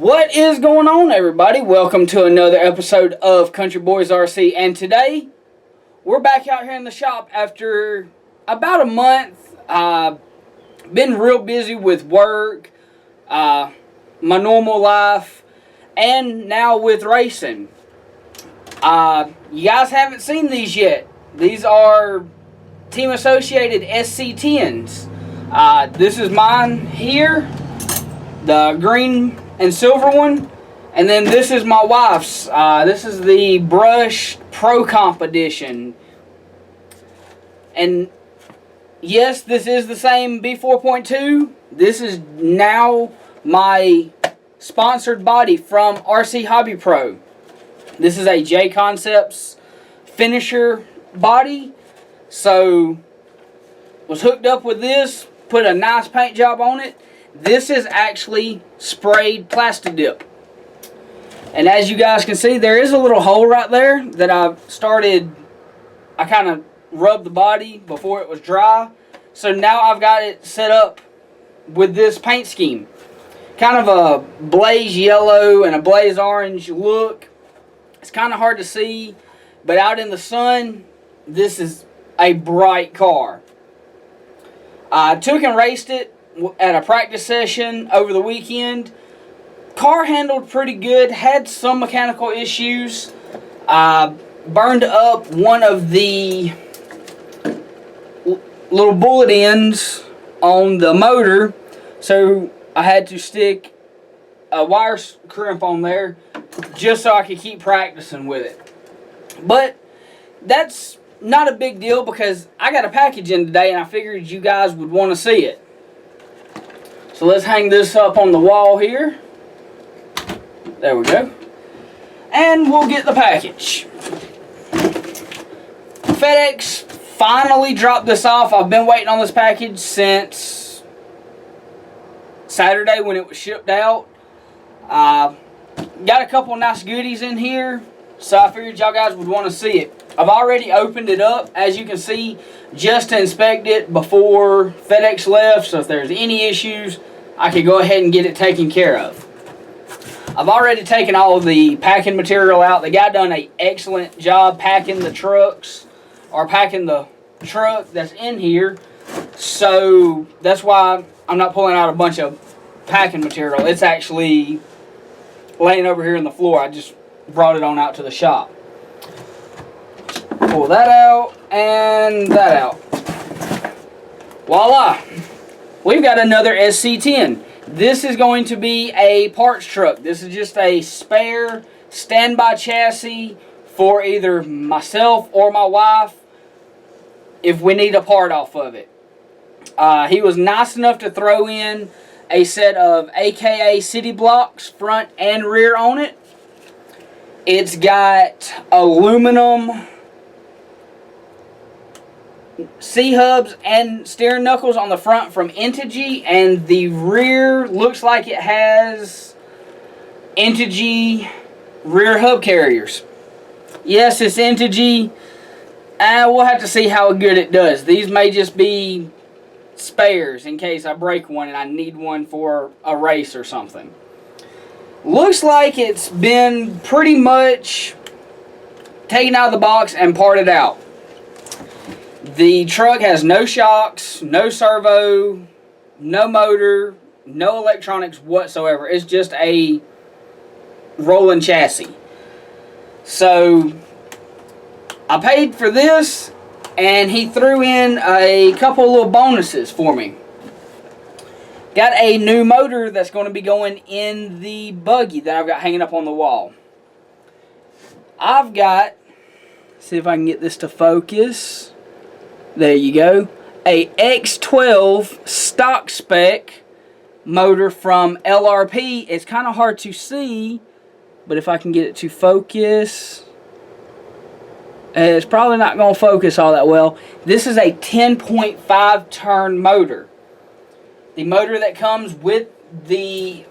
What is going on, everybody? Welcome to another episode of Country Boys RC, and today we're back out here in the shop after about a month. Been real busy with work, my normal life, and now with racing. You guys haven't seen these yet. These are Team Associated SC10s. This is mine here, the green and silver one, and then this is my wife's. This is the Brush Pro Comp Edition, and yes, this is the same B4.2. This is now my sponsored body from RC Hobby Pro. This is a J Concepts finisher body, so was hooked up with this, put a nice paint job on it. This is actually sprayed plastic dip. And as you guys can see, there is a little hole right there that I kind of rubbed the body before it was dry. So now I've got it set up with this paint scheme. Kind of a blaze yellow and a blaze orange look. It's kind of hard to see, but out in the sun, this is a bright car. I took and raced it at a practice session over the weekend. Car handled pretty good, had some mechanical issues. Burned up one of the little bullet ends on the motor, so I had to stick a wire crimp on there just so I could keep practicing with it. But that's not a big deal because I got a package in today and I figured you guys would want to see it. So let's hang this up on the wall here. There we go. And we'll get the package. FedEx finally dropped this off. I've been waiting on this package since Saturday when it was shipped out. Got a couple nice goodies in here, so I figured y'all guys would want to see it. I've already opened it up, as you can see, just to inspect it before FedEx left, so if there's any issues, I could go ahead and get it taken care of. I've already taken all of the packing material out. The guy done an excellent job packing the trucks, or packing the truck that's in here, so that's why I'm not pulling out a bunch of packing material. It's actually laying over here on the floor. I just brought it on out to the shop. Pull that out and that out. Voila! We've got another SC10. This is going to be a parts truck. This is just a spare standby chassis for either myself or my wife if we need a part off of it. He was nice enough to throw in a set of AKA city blocks front and rear on it. It's got aluminum C-hubs and steering knuckles on the front from Integy, and the rear looks like it has Integy rear hub carriers. Yes, it's Integy. We'll have to see how good it does. These may just be spares in case I break one and I need one for a race or something. Looks like it's been pretty much taken out of the box and parted out. The truck has no shocks, no servo, no motor, no electronics whatsoever. It's just a rolling chassis. So I paid for this, and he threw in a couple of little bonuses for me. Got a new motor that's going to be going in the buggy that I've got hanging up on the wall. I've got, see if I can get this to focus. There you go. A X12 stock spec motor from LRP. It's kind of hard to see, but if I can get it to focus, it's probably not going to focus all that well. This is a 10.5 turn motor. The motor that comes with the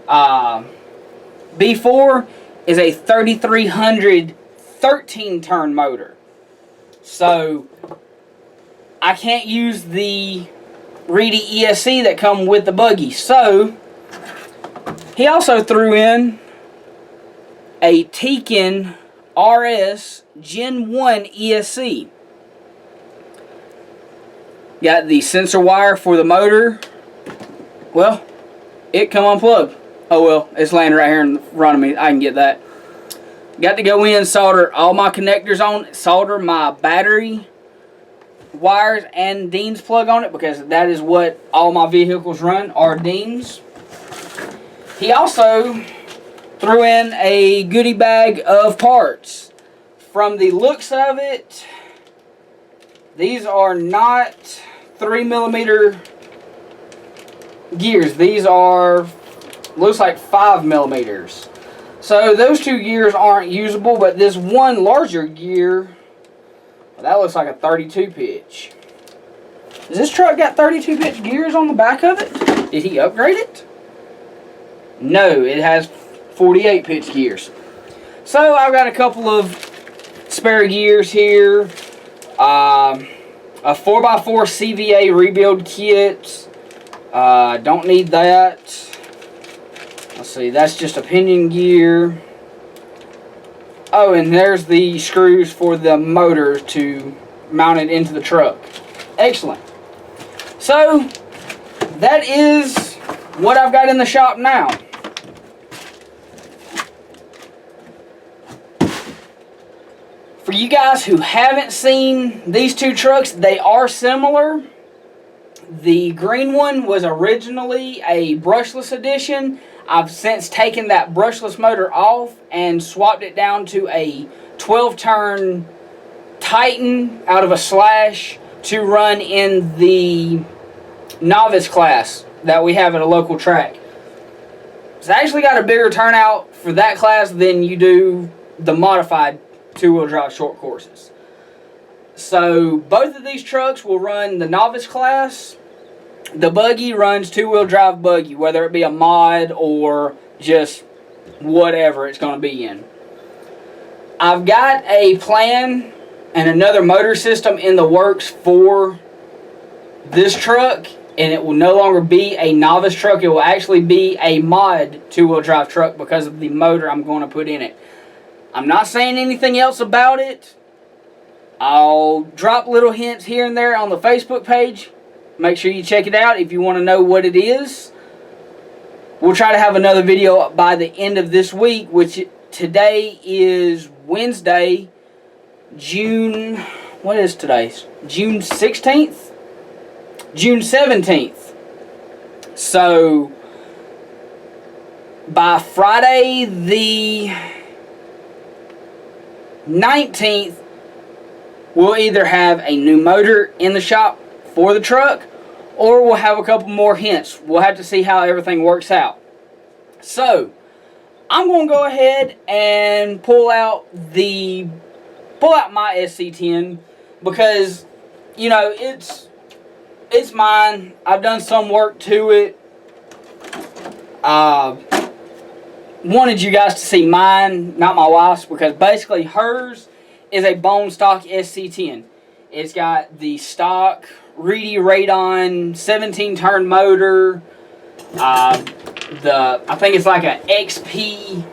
B4 is a 3300 13 turn motor. So I can't use the Reedy ESC that come with the buggy. So He also threw in a Tekin RS Gen 1 ESC. Got the sensor wire for the motor. Well, it come unplugged. Oh well, it's laying right here in front of me. I can get that. Got to go in, solder all my connectors on, solder my battery wires and Dean's plug on it, because that is what all my vehicles run, are Dean's. He also threw in a goodie bag of parts. From the looks of it, these are not 3mm gears. These are, looks like 5mm. So those two gears aren't usable, but this one larger gear, well, that looks like a 32 pitch. Does this truck got 32 pitch gears on the back of it? Did he upgrade it? No, it has 48 pitch gears. So I've got a couple of spare gears here. A 4x4 CVA rebuild kit. Don't need that. Let's see, that's just a pinion gear. Oh, and there's the screws for the motor to mount it into the truck. Excellent. So, that is what I've got in the shop now. For you guys who haven't seen these two trucks, they are similar. The green one was originally a brushless edition. I've since taken that brushless motor off and swapped it down to a 12-turn Titan out of a Slash to run in the novice class that we have at a local track. It's actually got a bigger turnout for that class than you do the modified two-wheel drive short courses. So both of these trucks will run the novice class. The buggy runs two-wheel drive buggy, whether it be a mod or just whatever it's going to be in. I've got a plan and another motor system in the works for this truck, and it will no longer be a novice truck. It will actually be a mod two-wheel drive truck because of the motor I'm going to put in it. I'm not saying anything else about it. I'll drop little hints here and there on the Facebook page. Make sure you check it out if you want to know what it is. We'll try to have another video by the end of this week, which today is Wednesday, June, what is today? June 16th? June 17th. So, by Friday the 19th, we'll either have a new motor in the shop for the truck, or we'll have a couple more hints. We'll have to see how everything works out. So, I'm going to go ahead and pull out my SC10, because, you know, it's mine. I've done some work to it. Wanted you guys to see mine, not my wife's, because basically hers is a bone stock SC10. It's got the stock Reedy Radon 17-turn motor. I think it's like a XP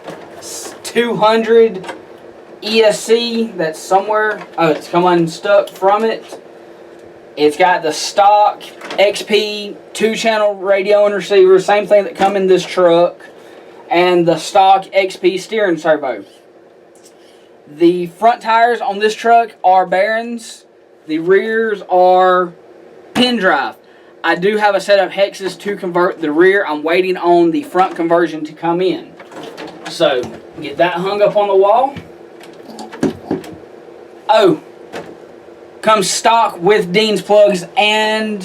200 ESC that's somewhere. Oh, it's come unstuck from it. It's got the stock XP 2-channel radio and receiver, same thing that come in this truck, and the stock XP steering servo. The front tires on this truck are Barons. The rears are pin drive. I do have a set of hexes to convert the rear. I'm waiting on the front conversion to come in. So, get that hung up on the wall. Oh, comes stock with Dean's plugs and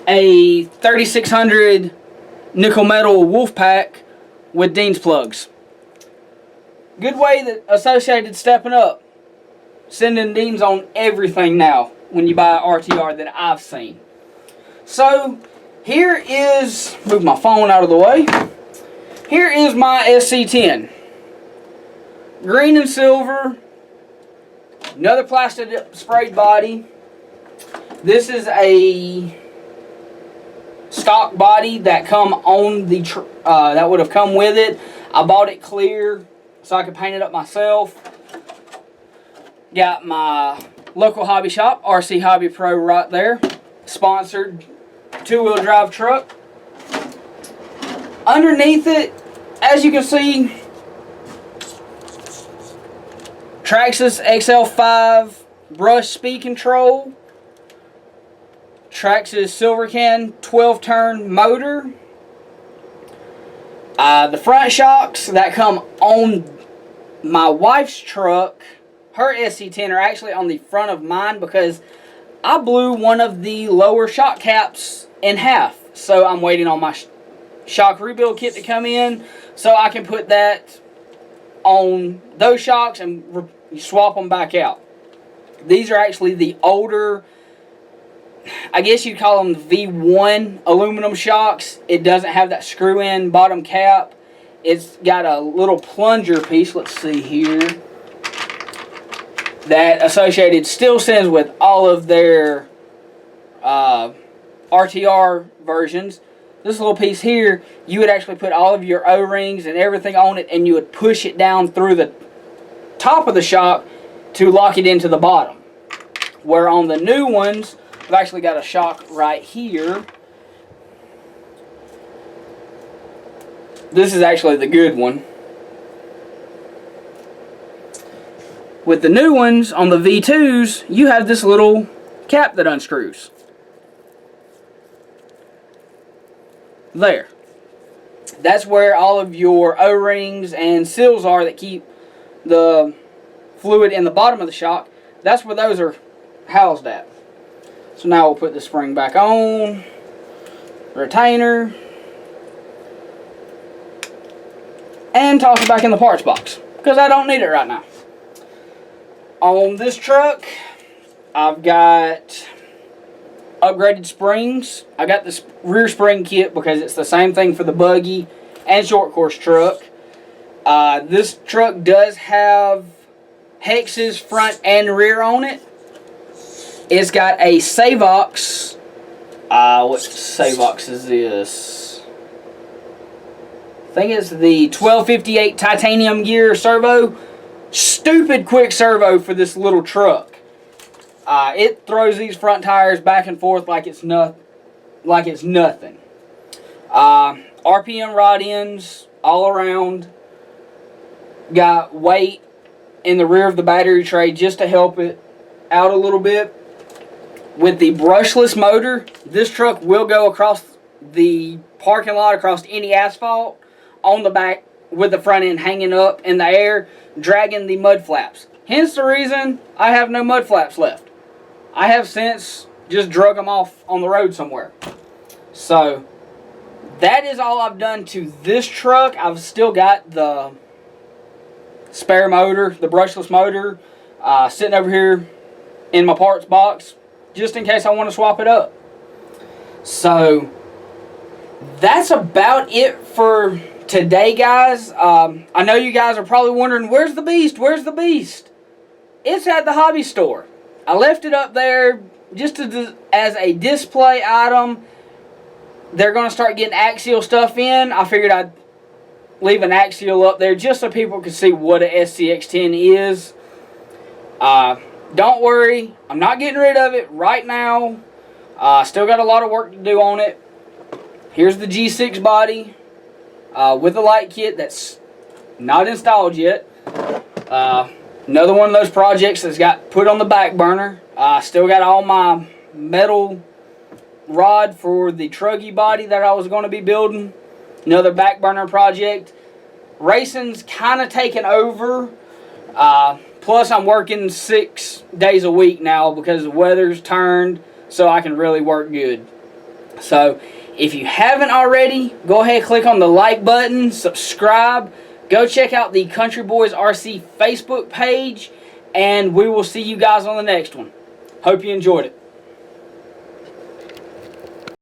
a 3600 nickel metal wolf pack with Dean's plugs. Good way that Associated's stepping up. Sending Dean's on everything now when you buy an RTR that I've seen. So, here is, move my phone out of the way. Here is my SC10. Green and silver. Another plastic sprayed body. This is a stock body that come on the that would have come with it. I bought it clear so I could paint it up myself. Got my local hobby shop, RC Hobby Pro, right there. Sponsored 2-wheel drive truck. Underneath it, as you can see, Traxxas XL5 brush speed control. Traxxas Silvercan 12-turn motor. The front shocks that come on my wife's truck, her SC10, are actually on the front of mine because I blew one of the lower shock caps in half. So I'm waiting on my shock rebuild kit to come in so I can put that on those shocks and swap them back out. These are actually the older, I guess you'd call them V1 aluminum shocks. It doesn't have that screw-in bottom cap. It's got a little plunger piece, let's see here, that Associated still sends with all of their RTR versions. This little piece here, you would actually put all of your O-rings and everything on it, and you would push it down through the top of the shock to lock it into the bottom. Where on the new ones, I've actually got a shock right here. This is actually the good one. With the new ones, on the V2s, you have this little cap that unscrews. There. That's where all of your O-rings and seals are that keep the fluid in the bottom of the shock. That's where those are housed at. So now we'll put the spring back on, retainer, and toss it back in the parts box because I don't need it right now. On this truck, I've got upgraded springs. I got this rear spring kit because it's the same thing for the buggy and short course truck. This truck does have hexes front and rear on it. It's got a Savox. What Savox is this? I think it's the 1258 titanium gear servo. Stupid quick servo for this little truck. It throws these front tires back and forth like it's nothing. RPM rod ends all around. Got weight in the rear of the battery tray just to help it out a little bit. With the brushless motor, this truck will go across the parking lot, across any asphalt, on the back with the front end hanging up in the air, dragging the mud flaps. Hence the reason I have no mud flaps left. I have since just drug them off on the road somewhere. So that is all I've done to this truck. I've still got the spare motor, the brushless motor, sitting over here in my parts box, just in case I want to swap it up. So that's about it for today, guys. I know you guys are probably wondering, where's the beast? Where's the beast? It's at the hobby store. I left it up there just as a display item. They're going to start getting axial stuff in. I figured I'd leave an axial up there just so people can see what a SCX10 is. Don't worry, I'm not getting rid of it right now. Still got a lot of work to do on it. Here's the G6 body with the light kit that's not installed yet. Another one of those projects that's got put on the back burner. Still got all my metal rod for the truggy body that I was going to be building. Another back burner project. Racing's kind of taken over. Plus I'm working 6 days a week now because the weather's turned, so I can really work good. So if you haven't already, go ahead and click on the like button, subscribe, go check out the Country Boys RC Facebook page, and we will see you guys on the next one. Hope you enjoyed it.